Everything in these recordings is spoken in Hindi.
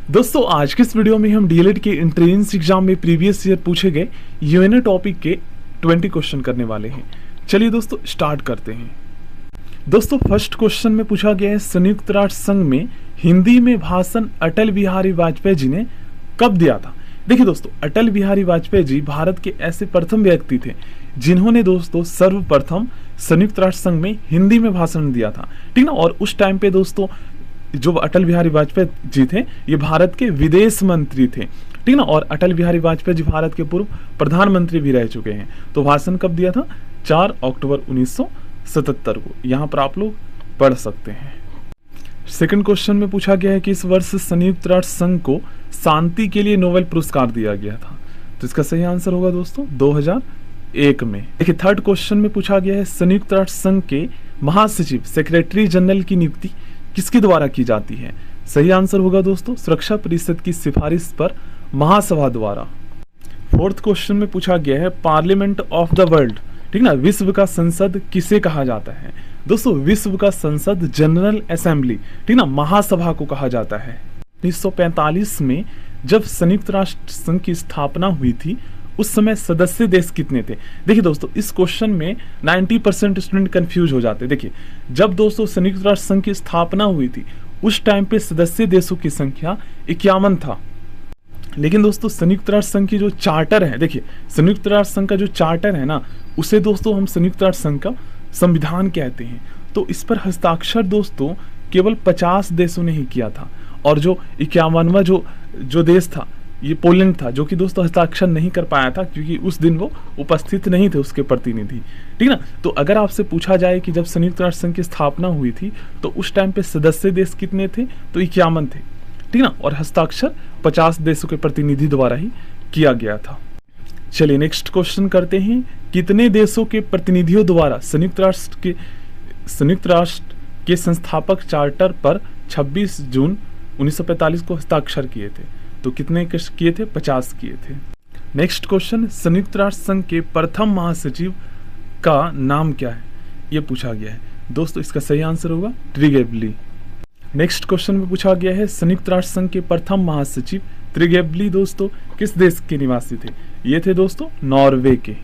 दोस्तों आज के इस वीडियो में हम डीएलएड के एंट्रेंस एग्जाम में प्रीवियस ईयर पूछे गए यूएनए टॉपिक के 20 क्वेश्चन करने वाले हैं। चलिए दोस्तों स्टार्ट करते हैं। दोस्तों फर्स्ट क्वेश्चन में पूछा गया है संयुक्त राष्ट्र संघ में हिंदी में भाषण अटल बिहारी वाजपेयी जी ने कब दिया था। देखिए दोस्तों, अटल बिहारी वाजपेयी जी भारत के ऐसे प्रथम व्यक्ति थे जिन्होंने दोस्तों सर्वप्रथम संयुक्त राष्ट्र संघ में हिंदी में भाषण दिया था, ठीक ना। और उस टाइम पे दोस्तों जो अटल बिहारी वाजपेयी जी थे ये भारत के विदेश मंत्री थे, ठीक ना। और अटल बिहारी वाजपेयी जी भारत के पूर्व प्रधानमंत्री भी रह चुके हैं। तो भाषण कब दिया था? 4 अक्टूबर 1977 को। यहाँ पर आप लोग पढ़ सकते हैं। सेकंड क्वेश्चन में पूछा गया है कि इस वर्ष संयुक्त राष्ट्र संघ को शांति के लिए नोबेल पुरस्कार दिया गया था। तो इसका सही आंसर होगा दोस्तों 2001 में। देखिए थर्ड क्वेश्चन में पूछा गया है संयुक्त राष्ट्र संघ के महासचिव सेक्रेटरी जनरल की नियुक्ति किसके द्वारा की जाती है। सही आंसर होगा दोस्तों सुरक्षा परिषद की सिफारिश पर महासभा द्वारा। फोर्थ क्वेश्चन में पूछा गया है पार्लियामेंट ऑफ द वर्ल्ड, ठीक ना, विश्व का संसद किसे कहा जाता है। दोस्तों विश्व का संसद जनरल असेंबली, ठीक ना, महासभा को कहा जाता है। 1945 में जब संयुक्त राष्ट्र संघ की स्थापना हुई थी उस समय सदस्य देश कितने थे। देखिए दोस्तों इस क्वेश्चन में 90% स्टूडेंट कंफ्यूज हो जाते हैं। देखिए जब दोस्तों संयुक्त राष्ट्र संघ की स्थापना हुई थी उस टाइम पे सदस्य देशों की संख्या 51 था। लेकिन दोस्तों संयुक्त राष्ट्र संघ की जो चार्टर है, देखिए संयुक्त राष्ट्र संघ का जो चार्टर है ना, उसे दोस्तों हम संयुक्त राष्ट्र संघ का संविधान कहते हैं। तो इस पर हस्ताक्षर दोस्तों केवल 50 देशों ने ही किया था। और जो 51वां जो देश था ये पोलैंड था, जो कि दोस्तों हस्ताक्षर नहीं कर पाया था क्योंकि उस दिन वो उपस्थित नहीं थे उसके प्रतिनिधि, ठीक ना। तो अगर आपसे पूछा जाए कि जब संयुक्त राष्ट्र संघ की स्थापना हुई थी तो उस टाइम पे सदस्य देश कितने थे, तो 51 थे, ठीक ना। और हस्ताक्षर 50 देशों के प्रतिनिधि द्वारा ही किया गया था। चलिए नेक्स्ट क्वेश्चन करते हैं। कितने देशों के प्रतिनिधियों द्वारा संयुक्त राष्ट्र के संस्थापक चार्टर पर 26 जून 1945 को हस्ताक्षर किए थे। तो कितने किए थे? 50 किए थे। नेक्स्ट क्वेश्चन संयुक्त राष्ट्र संघ के प्रथम महासचिव का नाम क्या है, यह पूछा गया है। दोस्तों इसका सही आंसर होगा त्रिगेबली। नेक्स्ट क्वेश्चन में पूछा गया है संयुक्त राष्ट्र संघ के प्रथम महासचिव त्रिगेबली दोस्तों किस देश के निवासी थे। ये थे दोस्तों नॉर्वे के।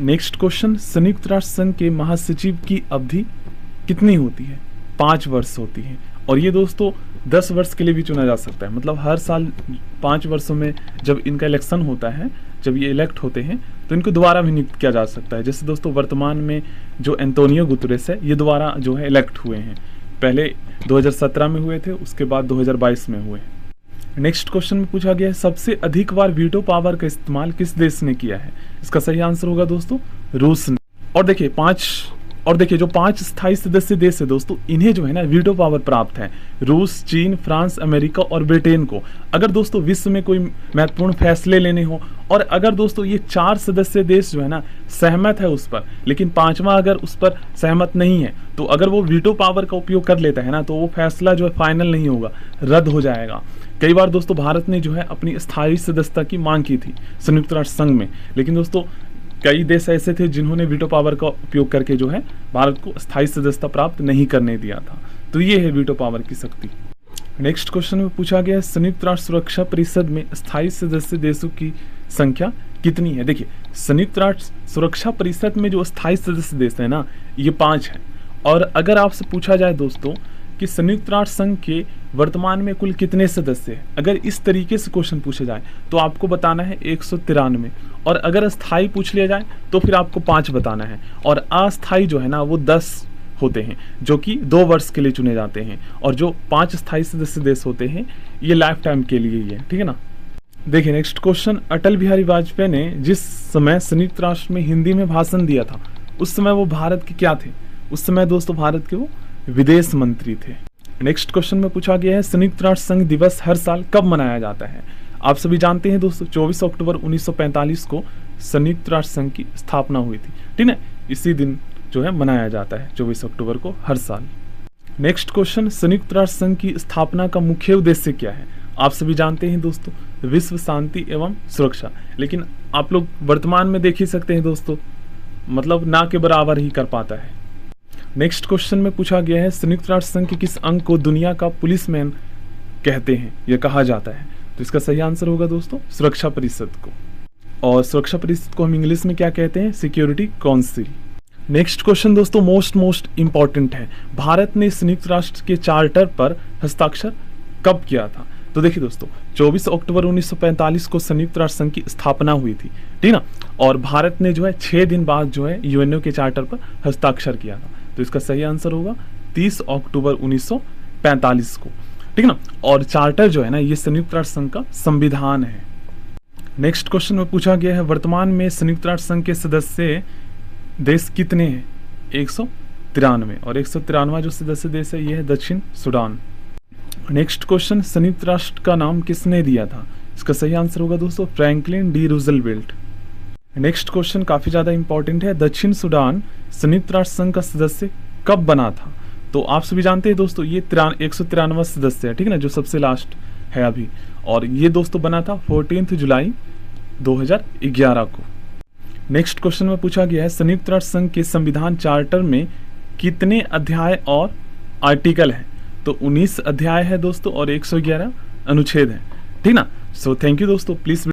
नेक्स्ट क्वेश्चन संयुक्त राष्ट्र संघ के महासचिव की अवधि कितनी होती है? 5 वर्ष होती है। और ये दोस्तों 10 वर्ष के लिए भी चुना जा सकता है। मतलब हर साल 5 वर्षों में जब इनका इलेक्शन होता है, जब ये इलेक्ट होते हैं तो इनको दोबारा भी नियुक्त किया जा सकता है। जैसे दोस्तों वर्तमान में जो एंटोनियो गुतरेस है ये दोबारा जो है इलेक्ट हुए हैं। पहले 2017 में हुए थे, उसके बाद 2022 में हुए। नेक्स्ट क्वेश्चन में पूछा गया है सबसे अधिक बार वीटो पावर का इस्तेमाल किस देश ने किया है। इसका सही आंसर होगा दोस्तों रूस ने। और देखिए जो 5 स्थायी सदस्य देश है दोस्तों, इन्हें जो है ना वीटो पावर प्राप्त है। रूस, चीन, फ्रांस, अमेरिका और ब्रिटेन को। अगर दोस्तों विश्व में कोई महत्वपूर्ण फैसले लेने हो और अगर दोस्तों ये 4 सदस्य देश जो है ना सहमत है उस पर, लेकिन 5वां अगर उस पर सहमत नहीं है, तो अगर वो वीटो पावर का उपयोग कर लेता है ना तो वो फैसला जो है फाइनल नहीं होगा, रद्द हो जाएगा। कई बार दोस्तों भारत ने जो है अपनी स्थायी सदस्यता की मांग की थी संयुक्त राष्ट्र संघ में, लेकिन दोस्तों कई देश ऐसे थे जिन्होंने वीटो पावर का उपयोग करके जो है भारत को स्थायी सदस्यता प्राप्त नहीं करने दिया था। तो ये है वीटो पावर की शक्ति। नेक्स्ट क्वेश्चन में पूछा गया है संयुक्त राष्ट्र सुरक्षा परिषद में स्थायी सदस्य देशों की संख्या कितनी है। देखिए संयुक्त राष्ट्र सुरक्षा परिषद में जो स्थायी सदस्य देश है ना ये 5 है। और अगर आपसे पूछा जाए दोस्तों कि संयुक्त राष्ट्र संघ के वर्तमान में कुल कितने सदस्य हैं, अगर इस तरीके से क्वेश्चन पूछे जाए तो आपको बताना है 193। और अगर अस्थाई पूछ लिया जाए तो फिर आपको 5 बताना है। और अस्थाई जो है ना वो 10 होते हैं जो कि 2 वर्ष के लिए चुने जाते हैं। और जो 5 स्थायी सदस्य देश होते हैं ये लाइफ टाइम के लिए ही है, ठीक है ना। देखिए नेक्स्ट क्वेश्चन अटल बिहारी वाजपेयी ने जिस समय संयुक्त राष्ट्र में हिंदी में भाषण दिया था उस समय वो भारत के क्या थे। उस समय दोस्तों भारत के वो विदेश मंत्री थे। नेक्स्ट क्वेश्चन में पूछा गया है संयुक्त राष्ट्र संघ दिवस हर साल कब मनाया जाता है। आप सभी जानते हैं दोस्तों 24 अक्टूबर 1945 को संयुक्त राष्ट्र संघ की स्थापना हुई थी, ठीक है। इसी दिन जो है मनाया जाता है 24 अक्टूबर को हर साल। नेक्स्ट क्वेश्चन संयुक्त राष्ट्र संघ की स्थापना का मुख्य उद्देश्य क्या है। आप सभी जानते हैं दोस्तों विश्व शांति एवं सुरक्षा। लेकिन आप लोग वर्तमान में देख ही सकते हैं दोस्तों, मतलब ना के बराबर ही कर पाता है। नेक्स्ट क्वेश्चन में पूछा गया है संयुक्त राष्ट्र संघ के किस अंग को दुनिया का पुलिसमैन कहते हैं या कहा जाता है? तो इसका सही आंसर होगा दोस्तों सुरक्षा परिषद को। और सुरक्षा परिषद को हम इंग्लिश में क्या कहते हैं? Security council. नेक्स्ट क्वेश्चन दोस्तों मोस्ट इंपॉर्टेंट है, भारत ने संयुक्त राष्ट्र के चार्टर पर हस्ताक्षर कब किया था? तो देखिए दोस्तों 24 अक्टूबर 1945 को संयुक्त राष्ट्र संघ की स्थापना हुई थी, ठीक ना। और भारत ने जो है 6 दिन बाद जो है यूएनओ के चार्टर पर हस्ताक्षर किया था। तो इसका सही आंसर होगा 30 अक्टूबर 1945 को, ठीक ना। और चार्टर जो है ना ये संयुक्त राष्ट्र संघ का संविधान है। नेक्स्ट क्वेश्चन में पूछा गया है वर्तमान में संयुक्त राष्ट्र संघ के सदस्य देश कितने हैं? 193। और 193वां जो सदस्य देश है ये है दक्षिण सूडान। नेक्स्ट क्वेश्चन संयुक्त राष्ट्र का नाम किसने दिया था? इसका सही आंसर होगा दोस्तों Franklin D Roosevelt. Next question काफी ज्यादा इंपॉर्टेंट है, दक्षिण सूडान संयुक्त राष्ट्र संघ का सदस्य कब बना था? तो आप सभी जानते हैं दोस्तों ये 193वां सदस्य है, ठीक है ना, जो सबसे लास्ट है अभी। और ये दोस्तों बना था 14 जुलाई 2011 को। नेक्स्ट क्वेश्चन में पूछा गया है संयुक्त राष्ट्र संघ के संविधान चार्टर में कितने अध्याय और आर्टिकल है? तो 19 अध्याय है दोस्तों और 111 अनुच्छेद है, ठीक ना। सो थैंक यू दोस्तों, प्लीज